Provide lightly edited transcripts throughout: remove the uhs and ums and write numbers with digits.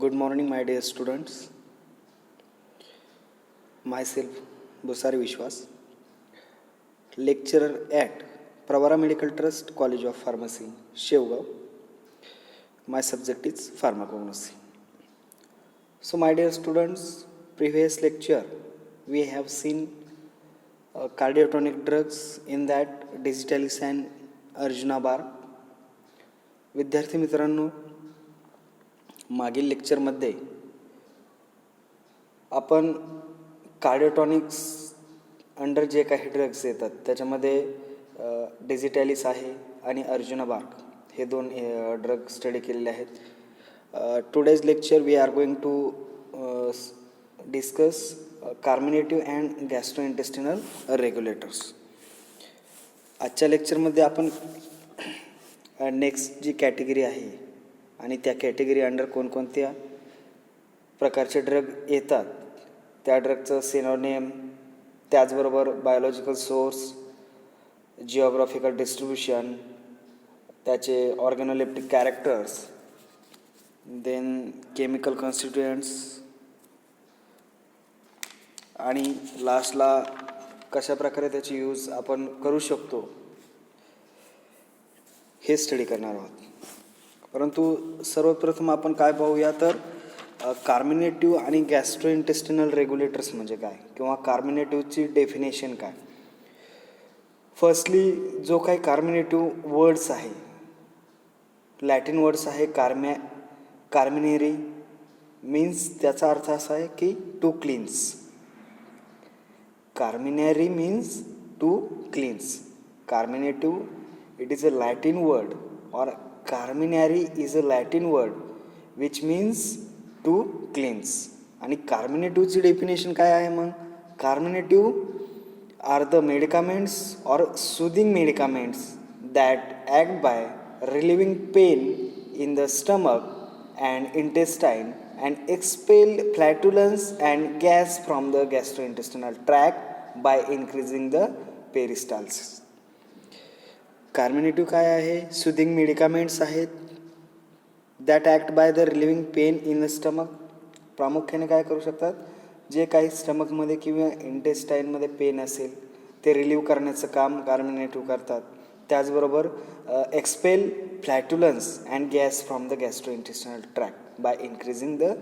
Good morning, my dear students. Myself, Busari Vishwas, lecturer at Pravara Medical Trust, College of Pharmacy, Shevgaon. My subject is pharmacognosy. So, my dear students, previous lecture we have seen cardiotonic drugs, in that Digitalis and Arjuna bar. विद्यार्थी मित्रांनो, मागील लेक्चरमध्ये आपण कार्डिओटॉनिक्स under जे काही drugs येतात त्याच्यामध्ये डिजिटॅलिस आहे आणि अर्जुना बार्क हे दोन ड्रग स्टडी केलेले आहेत. Today's lecture we are going to discuss carminative and gastrointestinal regulators. आजच्या लेक्चरमध्ये आपण नेक्स्ट जी कॅटेगरी आहे आणि त्या कॅटेगरी अंडर कोणकोणत्या प्रकारचे ड्रग येतात त्या ड्रगचं सिनोनिम, त्याचबरोबर बायोलॉजिकल सोर्स, जिओग्राफिकल डिस्ट्रीब्युशन, त्याचे ऑर्गॅनोलेप्टिक कॅरेक्टर्स, देन केमिकल कॉन्स्टिट्युएंट्स आणि लास्टला कशा प्रकारे त्याची यूज आपण करू शकतो हे स्टडी करणार आहोत. परंतु सर्वप्रथम आपण काय पाहूया तर कार्मिनेटिव्ह आणि गॅस्ट्रोइंटेस्टिनल रेग्युलेटर्स म्हणजे काय किंवा कार्मिनेटिव्हची डेफिनेशन काय. फर्स्टली जो काही कार्मिनेटिव्ह वर्ड्स आहे, लॅटिन वर्ड्स आहे कार्मिनेरी मीन्स त्याचा अर्थ असा आहे की to cleanse. Carminare means to cleanse. Carminative it is a Latin word और carminare is a Latin word which means to cleanse. आणि कार्मिनेटिव्हची डेफिनेशन काय आहे मग? कार्मिनेटिव्ह आर द मेडिकामेंट्स और soothing medicaments that act by relieving pain in the stomach and intestine and expel flatulence and gas from the gastrointestinal tract by increasing the peristalsis. Carminative काय आहे? Soothing medicaments आहेत that act by the relieving pain in the stomach. प्रामुख्याने काय करू शकतात? जे काही स्टमकमध्ये किंवा इंटेस्टाईनमध्ये पेन असेल ते रिलीव्ह करण्याचं काम कार्मिनेटिव्ह करतात. त्याचबरोबर expel flatulence and gas from the gastrointestinal tract by increasing the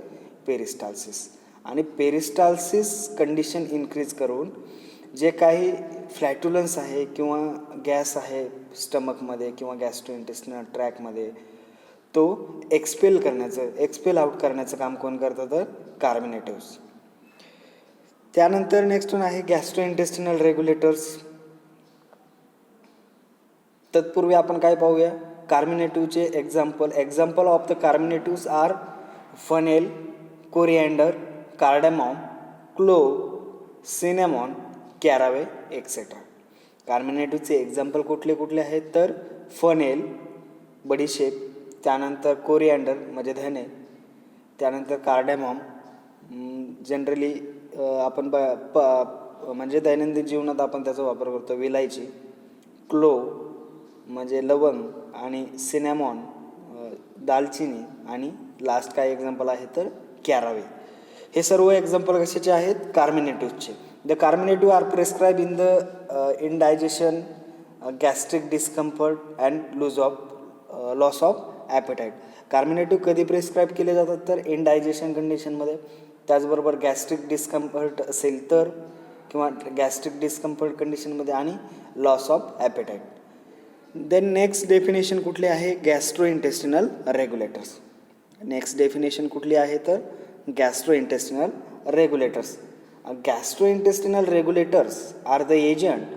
peristalsis. आणि पेरिस्टाल्सिस कंडिशन इन्क्रीज करून जे काही फ्लॅटुलन्स आहे किंवा गॅस आहे स्टमकमध्ये किंवा गॅस्ट्रोइंटेस्टिनल ट्रॅकमध्ये तो एक्सपेल आउट करण्याचं काम कोण करतं तर कार्मिनेटिव्स. त्यानंतर नेक्स्ट वन आहे गॅस्ट्रोइंटेस्टिनल रेग्युलेटर्स. तत्पूर्वी आपण काय पाहूया? कार्मिनेटिव्हचे example of the carminatives are fennel, coriander, cardamom, clove, cinnamon, caraway etcetera. कार्मिनेटिव्हचे एक्झाम्पल कुठले कुठले आहेत तर फनेल बडीशेप, त्यानंतर कोरिएंडर म्हणजे धने, त्यानंतर कार्डेमॉम जनरली आपण म्हणजे दैनंदिन जीवनात आपण त्याचा वापर करतो, विलायची, क्लोव म्हणजे लवंग आणि सिनेमॉन दालचिनी आणि लास्ट काय एक्झाम्पल आहे तर कॅरावे. हे सर्व एक्झाम्पल कशाचे आहेत? कार्मिनेटिव्हचे. The carminative are prescribed in the indigestion, gastric discomfort and loss of appetite. कार्मिनेटिव्ह कधी प्रिस्क्राईब केले जातात तर इंडायजेशन कंडिशनमध्ये, त्याचबरोबर गॅस्ट्रिक डिस्कम्फर्ट असेल तर किंवा गॅस्ट्रिक डिस्कम्फर्ट कंडिशनमध्ये आणि loss of appetite. Then next definition कुठली आहे? Gastrointestinal regulators. नेक्स्ट डेफिनेशन कुठली आहे तर gastrointestinal regulators. Gastrointestinal regulators are the agent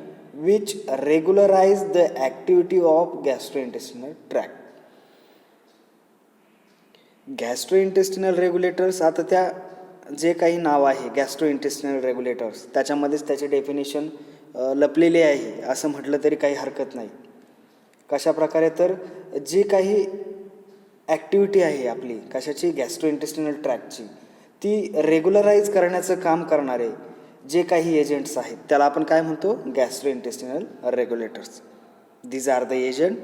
which regularize the activity of gastrointestinal tract. Gastrointestinal regulators, आता त्या जे काही नाव आहे गॅस्ट्रोइंटेस्टिनल रेग्युलेटर्स त्याच्यामध्येच त्याचे डेफिनेशन लपलेले आहे असं म्हटलं तरी काही हरकत नाही. कशा प्रकारे तर जी काही ॲक्टिव्हिटी आहे आपली कशाची? गॅस्ट्रोइंटेस्टिनल ट्रॅक्टची, ती रेग्युलराईज करण्याचं काम करणारे जे काही एजंट्स आहेत त्याला आपण काय म्हणतो? Gastrointestinal regulators. These are the agent.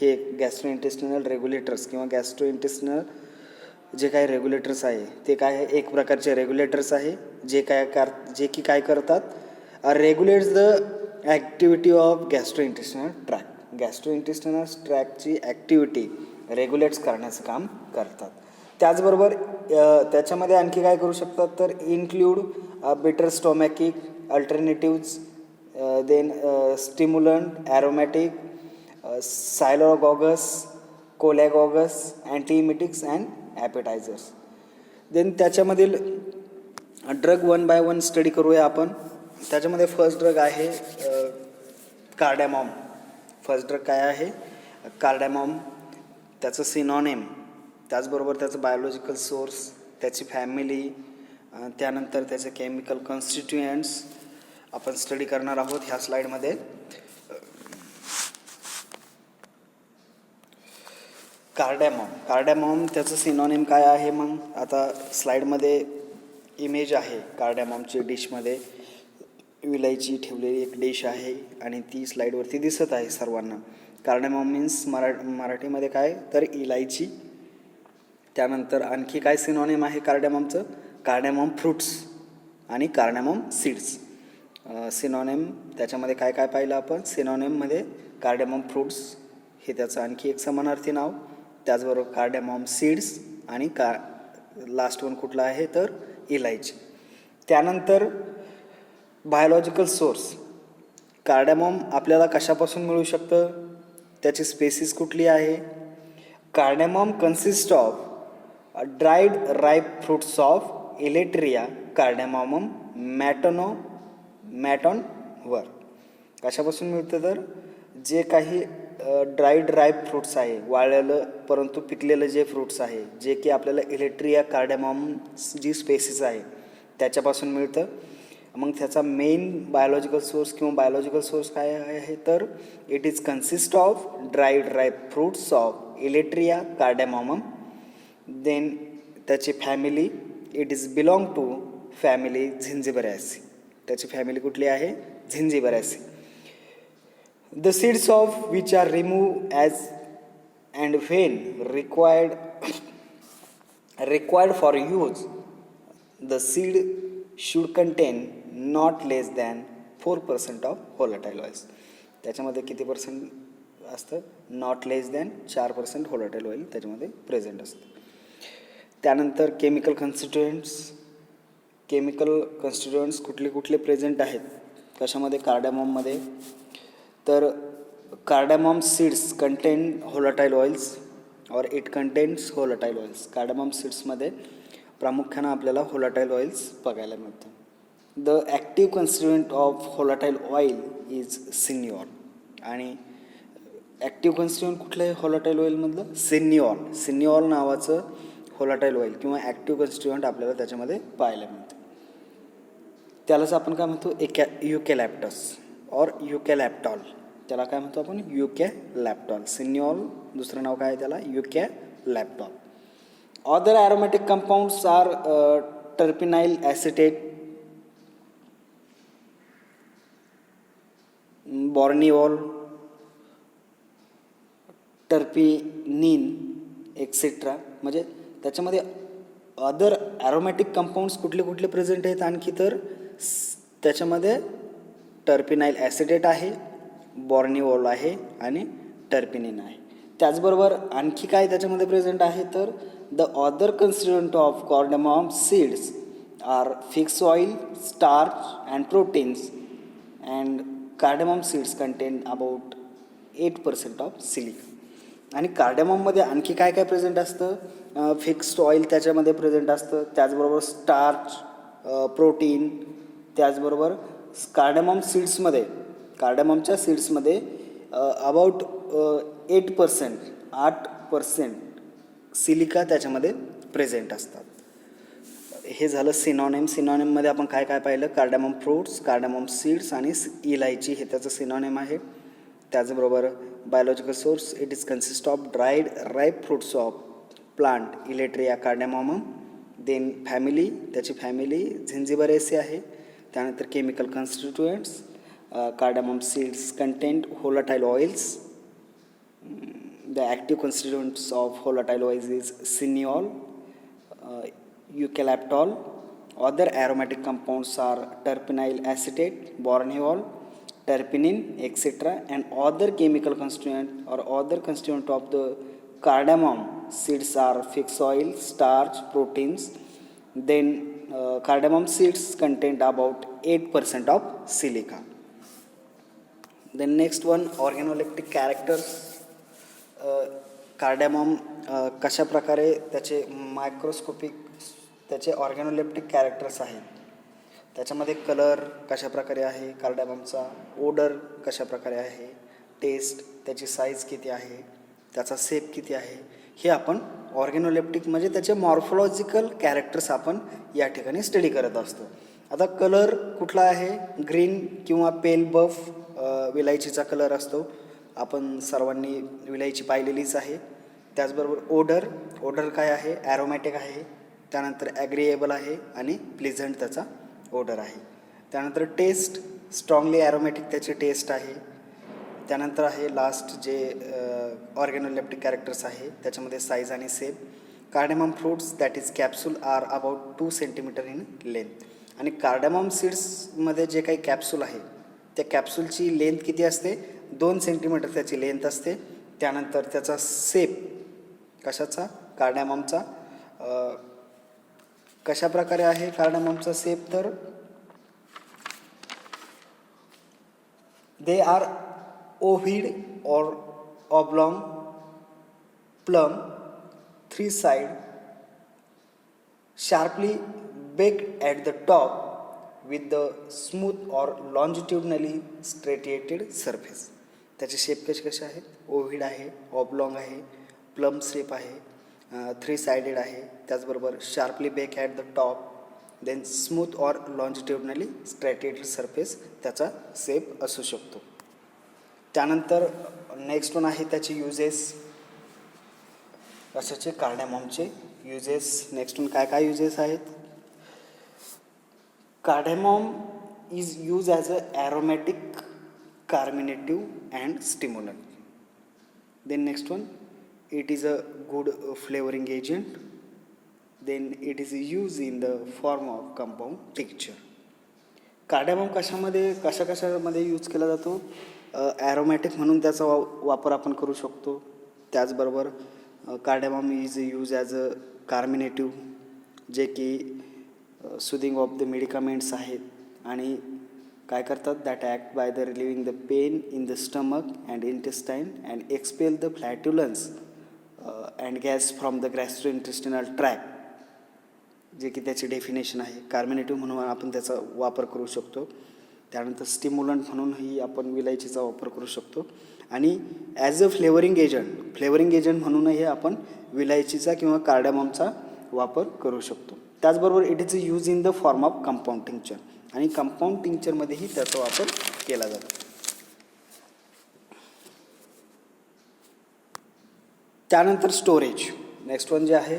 हे गॅस्ट्रोइंटेस्टिनल रेग्युलेटर्स किंवा गॅस्ट्रोइंटेस्टिनल जे काही रेग्युलेटर्स आहे ते काय आहे, एक प्रकारचे रेग्युलेटर्स आहे जे की काय करतात, regulates the activity of gastrointestinal tract. Gastrointestinal ट्रॅक्टची ॲक्टिव्हिटी रेग्युलेट्स करण्याचं काम करतात. त्याचबरोबर त्याच्यामध्ये आणखी काय करू शकतात, तर इन्क्ल्यूड बिटर स्टोमॅकिक alternatives, then stimulant, aromatic, सायलोगॉगस, कोलॅगॉगस, अँटीइमिटिक्स and ॲपेटायझर्स. Then त्याच्यामधील drug one by one study करूया आपण. त्याच्यामध्ये फर्स्ट ड्रग आहे कार्डॅमॉम. फर्स्ट ड्रग काय आहे, कार्डॅमॉम. त्याचं सिनॉनिम, त्याचबरोबर त्याचं बायोलॉजिकल सोर्स, त्याची फॅमिली, त्यानंतर त्याचे केमिकल कॉन्स्टिट्युएंट्स आपण स्टडी करणार आहोत ह्या स्लाईडमध्ये. कार्डॅमॉम त्याचं सिनॉनिम काय आहे, मग आता स्लाईडमध्ये इमेज आहे कार्डॅमॉमची. डिशमध्ये विलायची ठेवलेली एक डिश आहे आणि ती स्लाईडवरती दिसत आहे सर्वांना. कार्डॅमॉम मीन्स मराठीमध्ये काय, तर इलायची. त्यानंतर आणखी काय सिनॉनिम आहे कार्डॅमॉमचं, कार्डॅमॉम फ्रूट्स आणि कार्डॅमॉम सीड्स. सिनॉनिम त्याच्यामध्ये काय काय पाहिलं आपण, सिनॉनिममध्ये कार्डॅमॉम फ्रूट्स हे त्याचं आणखी एक समानार्थी नाव, त्याचबरोबर कार्डॅमॉम सीड्स आणि लास्ट वन कुठला आहे, तर इलायची. त्यानंतर बायोलॉजिकल सोर्स. कार्डॅमॉम आपल्याला कशापासून मिळू शकतं, त्याची स्पेसिस कुठली आहे. Cardamom consist of dried ripe fruits of Elettaria cardamomum मॅटॉनवर. कशापासून मिळतं, तर जे काही ड्राईड राईप फ्रूट्स आहे, वाळलेलं परंतु पिकलेलं जे फ्रूट्स आहे, जे की आपल्याला इलेट्रिया कार्डॅमॉम जी स्पेसिस आहे त्याच्यापासून मिळतं. मग त्याचा मेन बायोलॉजिकल सोर्स काय आहे, तर it is consist of dried ripe fruits of Elettaria cardamomum. Then त्याची family, it is belong to family Zingiberaceae. त्याची फॅमिली कुठली आहे, झिंजिबेरेसी. The seeds of which are removed as and when required for use. The seed should contain not less than 4% of volatile oils. त्याच्यामध्ये किती percent असतं, not less than 4% volatile oil त्याच्यामध्ये present असतं. त्यानंतर chemical constituents कुठले present आहेत कशामध्ये, कार्डॅमॉममध्ये, तर cardamom seeds contain volatile oils और it contains volatile oils. Cardamom सीड्समध्ये प्रामुख्यानं आपल्याला व्होलाटाईल ऑइल्स बघायला मिळतं. The active constituent of volatile oil is cineole. आणि ॲक्टिव्ह कन्स्टिट्युएंट कुठलं आहे व्होलाटाईल ऑइलमधलं, सिनिऑल नावाचं व्होलाटाईल ऑइल किंवा ॲक्टिव्ह कन्स्टिट्युएंट आपल्याला त्याच्यामध्ये पाहायला मिळतं. त्यालाच आपण काय म्हणतो, युकॅलिप्टस और युकॅलिप्टॉल. त्याला काय म्हणतो आपण, युकॅलिप्टॉल. सिनिऑल दुसरं नाव काय आहे त्याला, eucalyptol. Other aromatic compounds are terpinyl acetate, borneol, terpinene etcetera. म्हणजे त्याच्यामध्ये अदर ॲरोमॅटिक कंपाऊंड्स कुठले प्रेझेंट आहेत आणखी, तर त्याच्यामध्ये टर्पिनाइल ॲसिडेट आहे, बॉर्निओल आहे आणि टर्पिनिन आहे. त्याचबरोबर आणखी काय त्याच्यामध्ये प्रेझेंट आहे, तर the other constituent of cardamom seeds are fix oil, starch and proteins and cardamom seeds contain about 8% of silica. आणि कार्डॅमॉममध्ये आणखी काय प्रेझेंट असतं, फिक्स्ड ऑइल त्याच्यामध्ये प्रेझेंट असतं, त्याचबरोबर स्टार्च, प्रोटीन, त्याचबरोबर कार्डॅमॉमच्या सीड्समध्ये अबाउट 8% सिलिका त्याच्यामध्ये प्रेझेंट असतात. हे झालं सिनॉनिममध्ये आपण काय पाहिलं, कार्डॅमॉम फ्रूट्स, कार्डॅमॉम सीड्स आणि इलायची हे त्याचं सिनॉनिम आहे. त्याचबरोबर biological source, it is consist of dried ripe fruits of plant Elettaria cardamomum. Then family, त्याची फॅमिली झिंजिबेरेसी आहे. त्यानंतर chemical constituents, cardamom seeds content volatile oils. The active constituents of volatile oils is cineole, eucalyptol. Other aromatic compounds are terpenyl acetate, borneol, terpenin, etc. And other chemical constituent or other constituent of the cardamom seeds are fish oil, starch, proteins. Then cardamom seeds contain about 8% of silica. Then next one, organoleptic characters. कार्डॅमॉम कशा प्रकारे त्याचे microscopic त्याचे ऑर्गॅनोलेप्टिक characters आहेत. त्याच्यामध्ये colour कशा प्रकारे आहे कार्डॅमॉमचा, Oder कशा प्रकारे आहे, टेस्ट, त्याची साईज किती आहे, त्याचा शेप किती आहे, हे आपण ऑर्गॅनोलेप्टिक म्हणजे त्याचे मॉर्फोलॉजिकल कॅरेक्टर्स आपण या ठिकाणी स्टडी करत असतो. आता कलर कुठला आहे, ग्रीन किंवा पेल बफ विलायचीचा कलर असतो. आपण सर्वांनी विलायची पाहिलेलीच आहे. त्याचबरोबर ओडर काय आहे, ॲरोमॅटिक आहे. त्यानंतर ॲग्रीएबल आहे आणि प्लिझंट त्याचा ओडर आहे. त्यानंतर टेस्ट, स्ट्रॉंगली ॲरोमॅटिक त्याची टेस्ट आहे. त्यानंतर आहे लास्ट जे ऑर्गॅनोलेप्टिक कॅरेक्टर्स आहे त्याच्यामध्ये साईज आणि shape. Cardamom fruits that is capsule are about 2 centimetre in length. आणि कार्डेमम सीड्समध्ये जे काही कॅप्सूल आहे त्या कॅप्सूलची लेंथ किती असते, 2 सेंटीमीटर त्याची लेंथ असते. त्यानंतर त्याचा शेप कशाचा, कार्डेममचा कशा प्रकारे आहे कार्डेममचा शेप, तर दे आर ओव्हिड और oblong, plump, 3 side, sharply baked at the top with the smooth or longitudinally striated surface. त्याचे शेप कसे आहेत, ओव्हिड आहे, ऑब्लॉंग आहे, प्लम शेप आहे, 3 साइडेड आहे. त्याचबरोबर sharply beak at the top, then smooth or longitudinally striated surface त्याचा शेप असू शकतो. त्यानंतर नेक्स्ट वन आहे त्याचे युजेस. कशाचे, कार्डेमॉमचे युजेस. नेक्स्ट वन काय काय युजेस आहेत. Cardamom is used as an aromatic, carminative and stimulant. Then next one, it is a good flavoring agent. Then it is used in the form of compound tincture. कार्डेमॉम कशामध्ये use केला जातो, aromatic म्हणून त्याचा वापर आपण करू शकतो. त्याचबरोबर कार्डेमॉम इज यूज ॲज अ कार्मिनेटिव्ह, जे की सुदिंग ऑफ द मेडिकामेंट्स आहेत आणि काय करतात, that act by the relieving the pain in the stomach and intestine and expel the flatulence and gas from the gastrointestinal tract, जे की त्याची डेफिनेशन आहे. कार्मिनेटिव्ह म्हणून आपण त्याचा वापर करू शकतो. त्यानंतर स्टिम्युलंट म्हणूनही आपण विलायचीचा वापर करू शकतो. आणि ॲज अ फ्लेवरिंग एजंट म्हणूनही आपण विलायचीचा किंवा कार्डेमॉमचा वापर करू शकतो. त्याचबरोबर it is use in the form of compound tincture, आणि कंपाऊंड टिंक्चरमध्येही त्याचा वापर केला जातो. त्यानंतर स्टोरेज. नेक्स्ट वन जे आहे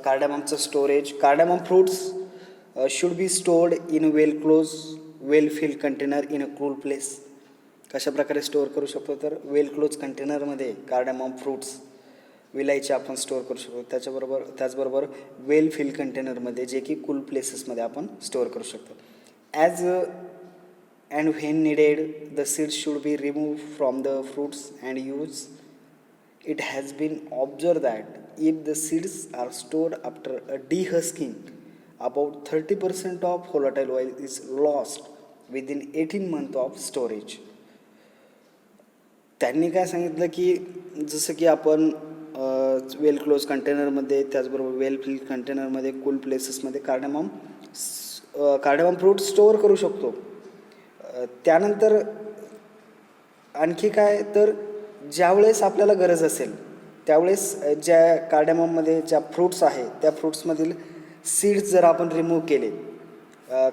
कार्डेमॉमचं storage. Cardamom fruits should be stored in well close, well filled container in a cool place. कशा प्रकारे स्टोअर करू शकतो, तर वेल क्लोज कंटेनरमध्ये कार्डेमॉम फ्रूट्स विलायची आपण स्टोअर करू शकतो. त्याचबरोबर वेल फिल कंटेनरमध्ये, जे की कूल प्लेसेसमध्ये आपण स्टोअर करू शकतो. As and when needed the seeds should be remove from the fruits and use. It has been observe that if the seeds are stored after a dehusking about 30% of volatile oil is lost within 18 months of storage. त्यांनी काय सांगितलं की जसं की आपण वेल close कंटेनरमध्ये, त्याचबरोबर वेल fill कंटेनरमध्ये, कूल प्लेसेसमध्ये कार्डेमॉम फ्रूट स्टोअर करू शकतो. त्यानंतर आणखी काय, तर ज्यावेळेस आपल्याला गरज असेल त्यावेळेस ज्या कार्डेमॉममध्ये ज्या फ्रूट्स आहे त्या फ्रूट्समधील सीड्स जर आपण रिमूव्ह केले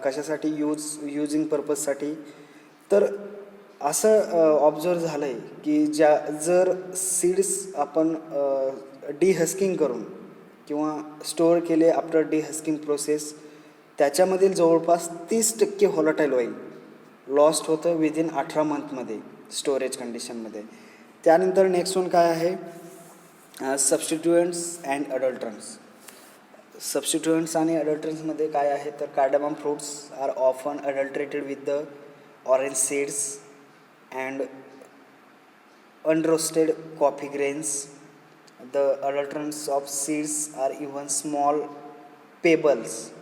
कशासाठी, युजिंग पर्पजसाठी, तर असं ऑब्झर्व झालं आहे की जर सीड्स आपण डिहस्किंग करून किंवा स्टोअर केले आफ्टर डिहस्किंग प्रोसेस, त्याच्यामधील जवळपास 30% व्होलाटाईल ऑइल लॉस्ट होतं विदिन 18 monthमध्ये स्टोरेज कंडिशनमध्ये. त्यानंतर नेक्स्ट वन काय आहे, सबस्टिट्युएंट्स अँड अडल्ट्रंट्स. सबस्टिट्युएंट्स आणि अडल्टरन्समध्ये काय आहे तर cardamom fruits are often adulterated with the orange seeds and unroasted coffee grains. The adulterants of seeds are even small pebbles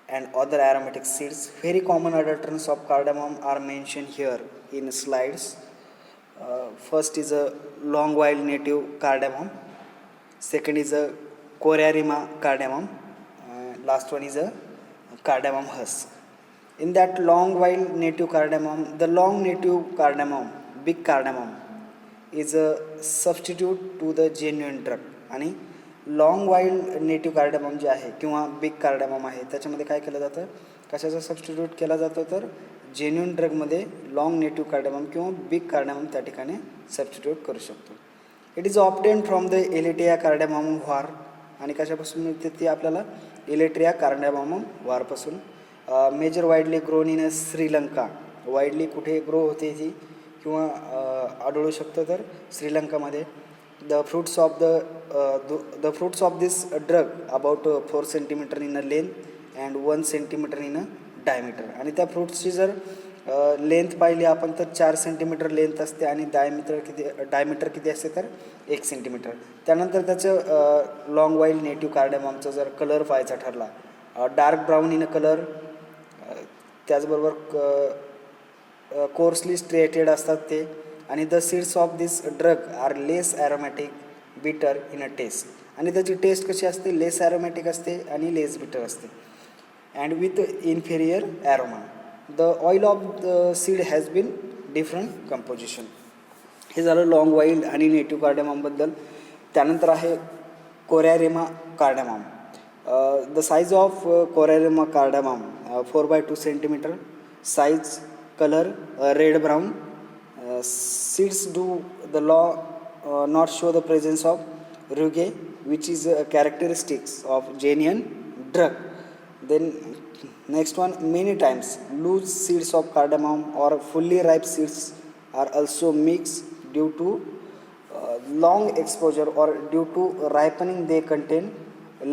and other aromatic seeds. Very common adulterants of cardamom are mentioned here in slides. First is a long wild native cardamom. Second is a Coriarima cardamom. Last one is a cardamom husk. In that long wild native cardamom, the long native cardamom, big cardamom, is a substitute to the genuine drug. आणि long wild native कार्डॅमम जे आहे किंवा big कार्डॅमम आहे त्याच्यामध्ये काय केलं जातं, कशाचा सबस्टिट्यूट केला जातो तर जेन्युइन ड्रगमध्ये लॉंग नेटिव्ह कार्डॅमम किंवा बिग कार्डॅमम त्या ठिकाणी सबस्टिट्यूट करू शकतो. It is obtain from the elettaria cardamom var. आणि कशापासून मिळते ती आपल्याला एलेट्रिया कार्डॅमम व्हारपासून. Major widely grown in Sri Lanka. Widely कुठे ग्रो होते ती किंवा आढळू शकतं तर श्रीलंकामध्ये. The fruits of this drug about 4 centimetre in a length and 1 centimetre in a diameter. आणि त्या फ्रूट्सची जर लेंथ पाहिली आपण तर 4 सेंटीमीटर लेंथ असते आणि डायमीटर किती असते तर 1 सेंटीमीटर. त्यानंतर त्याचं लॉंग वाईल्ड नेटिव्ह कार्डॅममचा जर कलर पाहायचा ठरला dark brown in a colour, त्याचबरोबर कोर्सली स्ट्रेटेड असतात ते. आणि the seeds of this drug are less aromatic bitter in a taste. आणि त्याची टेस्ट कशी असते, लेस ॲरोमॅटिक असते आणि लेस बिटर असते and with inferior aroma. The oil of the seed has been different composition. हे झालं लॉंग वाईल्ड आणि नेटिव्ह कार्डॅममबद्दल. त्यानंतर आहे korarima cardamom. The size of korarima cardamom 4x2 centimetre. Size, colour red brown. Seeds do the law not show the presence of rugae, which is characteristics of genuine drug. Then next one, many times loose seeds of cardamom or fully ripe seeds are also mixed due to long exposure or due to ripening. They contain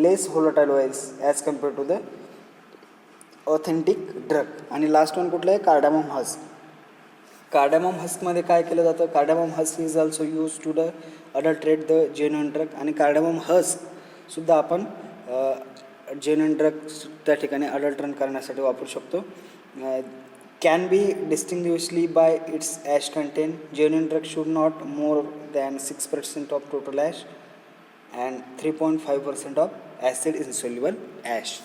less volatile oils as compared to the authentic drug. आणि last one कुठलं आहे, cardamom husk. Cardamom हस्कमध्ये काय केलं जातं, cardamom husk is also use to the adulterate the genuine drug. आणि cardamom हस्कसुद्धा आपण genuine drug त्या ठिकाणी अडल्ट्रेट करण्यासाठी वापरू शकतो. Can be distinguished by its ash content. Genuine drug should not more than 6% of total ash and 3.5% of acid insoluble ash.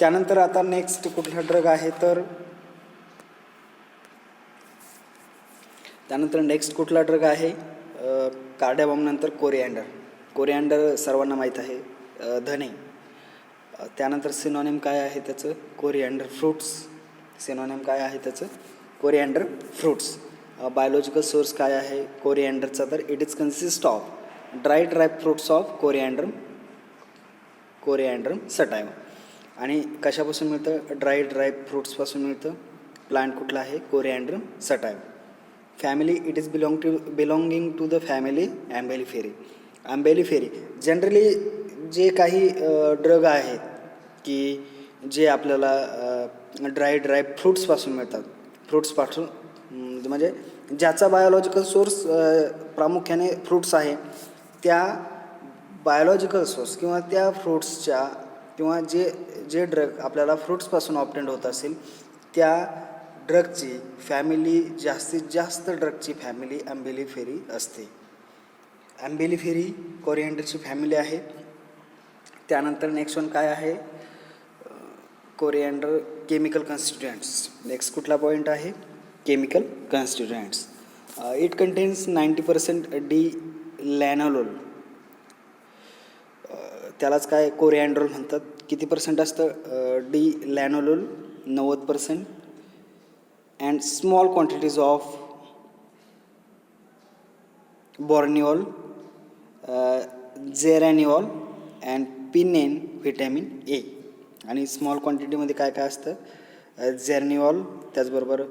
त्यानंतर आता next कुठला ड्रग आहे तर कुठला ड्रग आहे कार्डॅमम नंतर कोरिअँडर. कोरिअँडर सर्वांना माहीत आहे, धने. त्यानंतर सिनॉनिम काय आहे त्याचं, कोरिअँडर फ्रूट्स. सिनॉनिम काय आहे त्याचं, कोरिअँडर फ्रूट्स. बायोलॉजिकल सोर्स काय आहे कोरिअँडरचा तर it is consist of dried ripe fruits of Coriandrum sativum. आणि कशापासून मिळतं, ड्राईड राईप फ्रूट्सपासून मिळतं. प्लांट कुठला आहे, Coriandrum sativum. Family, it is belonging to the family Umbelliferae. Umbelliferae generally जे काही ड्रग आहेत की जे आपल्याला ड्राईड राईप फ्रूट्सपासून मिळतात, फ्रूट्सपासून म्हणजे ज्याचा बायोलॉजिकल सोर्स प्रामुख्याने फ्रूट्स आहे, त्या बायोलॉजिकल सोर्स किंवा त्या फ्रूट्सच्या किंवा जे ड्रग आपल्याला फ्रूट्सपासून ऑब्टेंड होत असेल त्या ड्रगची फॅमिली, जास्तीत जास्त ड्रगची फॅमिली ॲम्बेलिफेरी असते. ॲम्बेलिफेरी कोरिअँडरची फॅमिली आहे. त्यानंतर नेक्स्ट वन काय आहे, कोरिअँडर केमिकल कन्स्टिट्युएंट्स. नेक्स्ट कुठला पॉईंट आहे, chemical constituents. It contains 90% d linalool. त्यालाच काय कोरिअँड्रोल म्हणतात. किती पर्सेंट असतं d linalool, 90%. And small quantities of borneol, geraniol and pinene vitamin A. आणि स्मॉल क्वांटिटीमध्ये काय काय असतं, झेरनिओल, त्याचबरोबर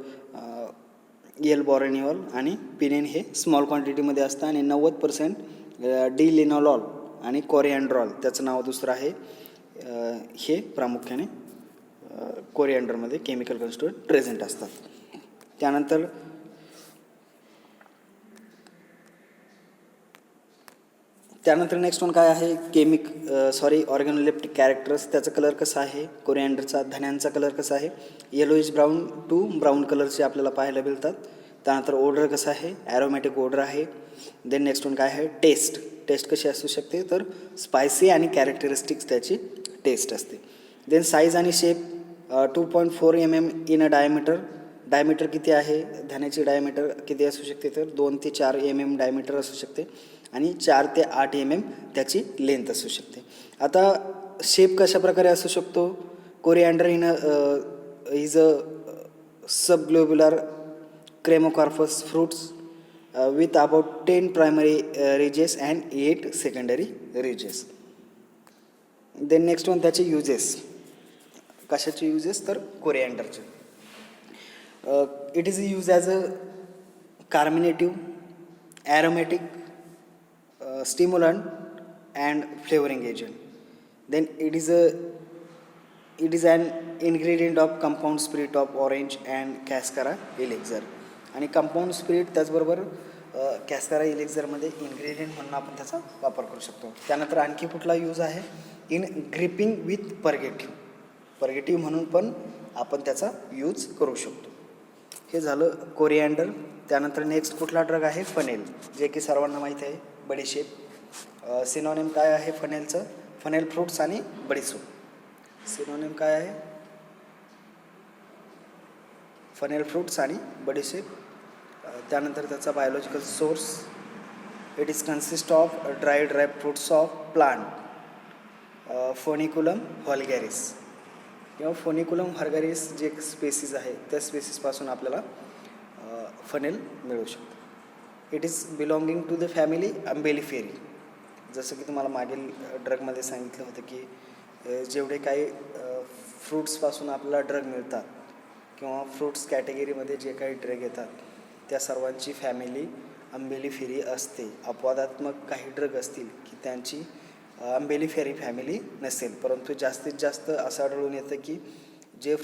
एल बॉरेनिओल आणि पिनेन हे स्मॉल क्वांटिटीमध्ये असतं. आणि 90% डी लिनोलॉल आणि कोरिअँड्रॉल त्याचं नाव दुसरं आहे. हे प्रामुख्याने कोरिअँडरमध्ये केमिकल कन्स्टिट्यूएंट प्रेझेंट असतात. त्यानंतर नेक्स्ट वन काय आहे, ऑर्गॅनोलेप्टिक कॅरेक्टर्स. त्याचा कलर कसा आहे, कोरिअँडरचा धण्यांचा कलर कसा आहे, येलोइश ब्राऊन टू ब्राऊन कलरचे आपल्याला पाहायला मिळतात. त्यानंतर ऑर्डर कसा आहे, ॲरोमॅटिक ऑर्डर आहे. देन नेक्स्ट वन काय आहे, टेस्ट कशी असू शकते, तर स्पायसी आणि कॅरेक्टरिस्टिक्स त्याची टेस्ट असते. देन साईज आणि shape 2.4 mm in a diameter किती आहे, धान्याची डायमीटर किती असू शकते, तर 2 ते 4 mm डायमीटर असू शकते आणि 4 ते 8 mm त्याची लेंथ असू शकते. आता शेप कशा प्रकारे असू शकतो, coriander is a subglobular cremocarp fruits with about 10 primary ridges and 8 secondary ridges. Then next one त्याचे युजेस. कशाचे युजेस, तर कोरिअँडरचे. It is use as a carminative, aromatic, stimulant and flavouring agent. Then it is an ingredient of compound spirit of orange and cascara elixir. आणि compound spirit त्याचबरोबर कॅस्कारा एलेक्झरमध्ये ingredient म्हणून आपण त्याचा वापर करू शकतो. त्यानंतर आणखी कुठला यूज आहे, इन ग्रिपिंग विथ पर्गेटिव्ह म्हणून पण आपण त्याचा यूज करू शकतो. हे झालं कोरिअँडर. त्यानंतर नेक्स्ट कुठला ड्रग आहे, फनेल, जे की सर्वांना माहीत आहे, बडीशेप. सिनोनिम काय आहे फनेलचं, फनेल फ्रूट्स आणि बडीशेप. सिनोनिम काय आहे, फनेल फ्रूट्स आणि बडीशेप. त्यानंतर त्याचा biological source, it is consist of dried ripe fruits of plant, Foeniculum vulgare किंवा फोनिकुलम व्हल्गॅरिस जे स्पेसीज आहे त्या स्पेसीसपासून आपल्याला फनेल मिळू शकतो. It is belonging to the family Umbelliferae. जसं की तुम्हाला मागील ड्रगमध्ये सांगितलं होतं की जेवढे काही फ्रूट्सपासून आपल्याला ड्रग मिळतात किंवा फ्रूट्स कॅटेगरीमध्ये जे काही ड्रग येतात त्या सर्वांची फॅमिली आंबेलिफेरी असते. अपवादात्मक काही ड्रग असतील की त्यांची आंबेलिफेरी फॅमिली नसेल, परंतु जास्तीत जास्त असं आढळून येतं की जे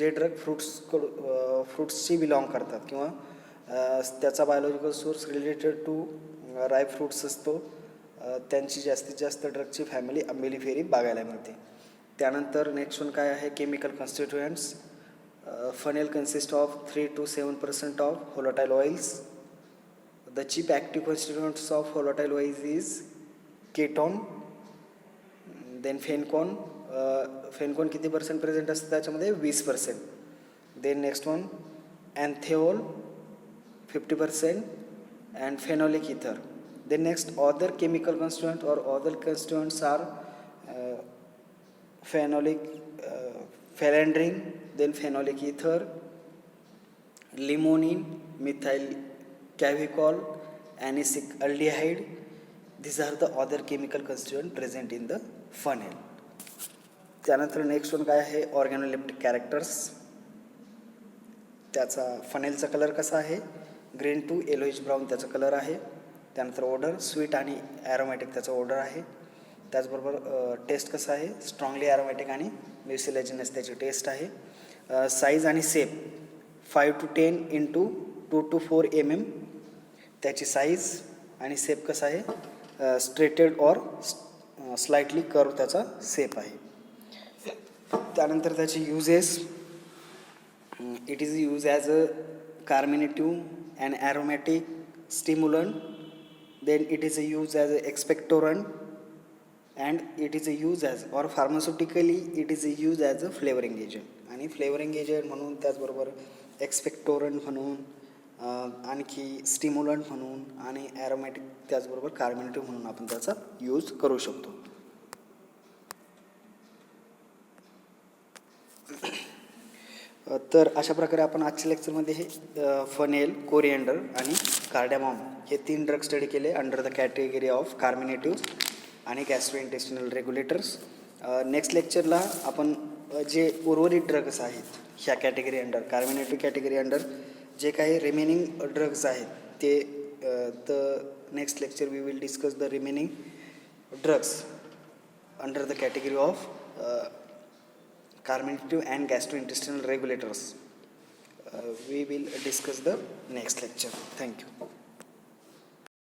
ड्रग फ्रूट्सशी बिलॉंग करतात किंवा त्याचा biological source related to ripe fruits असतो, त्यांची जास्तीत जास्त ड्रगची फॅमिली आंबेलिफेरी बघायला मिळते. त्यानंतर नेक्स्ट वन काय आहे, chemical constituents. Fennel consist of 3 to 7% of volatile oils. The chief active constituents of volatile oils is ketone. Then fenchone किती पर्सेंट प्रेझेंट असतं त्याच्यामध्ये, 20%. Then next one anethole 50% and phenolic ether. Then next other chemical constituent और other constituents are phenandrin, then phenolic ether, limonene, methyl cavicol, anisetic aldehyde. These are the other chemical constituents present in the funnel. त्यानंतर next one काय आहे, ऑर्गॅनोलेप्टिक characters. त्याचा फनेलचा colour कसा आहे, green to yellowish brown त्याचा colour आहे. त्यानंतर order sweet आणि ॲरोमॅटिक त्याचा ऑर्डर आहे. त्याचबरोबर टेस्ट कसा आहे, स्ट्रॉंगली ॲरोमॅटिक आणि म्युसिलेजिनस त्याची टेस्ट आहे. साईज आणि shape 5 to 10 into 2 to 4 mm त्याची साईज आणि शेप कसा आहे, स्ट्रेटेड और स्लाइटली कर्व त्याचा शेप आहे. त्यानंतर त्याचे uses, it is use as a carminative and aromatic, stimulant. Then it is use as a expectorant and it is used as, or pharmaceutically it is used as a flavoring agent. आणि flavouring agent म्हणून, त्याचबरोबर एक्सपेक्टोरंट म्हणून, आणखी stimulant म्हणून आणि aromatic त्याचबरोबर कार्मिनेटिव्ह म्हणून आपण त्याचा यूज करू शकतो. तर अशा प्रकारे आपण आजच्या लेक्चरमध्ये हे फनेल, कोरिअँडर आणि कार्डामॉम हे 3 ड्रग स्टडी केले अंडर द कॅटेगरी ऑफ कार्मिनेटिव्ह आणि गॅस्ट्रोइंटेस्टिनल रेग्युलेटर्स. नेक्स्ट लेक्चरला आपण जे उर्वरित ड्रग्स आहेत ह्या कॅटेगरी अंडर, कार्मिनेटिव्ह कॅटेगरी अंडर जे काही रिमेनिंग ड्रग्स आहेत ते the next lecture we will discuss the remaining drugs under the category of carminative and gastrointestinal regulators. We will discuss the next lecture. Thank you.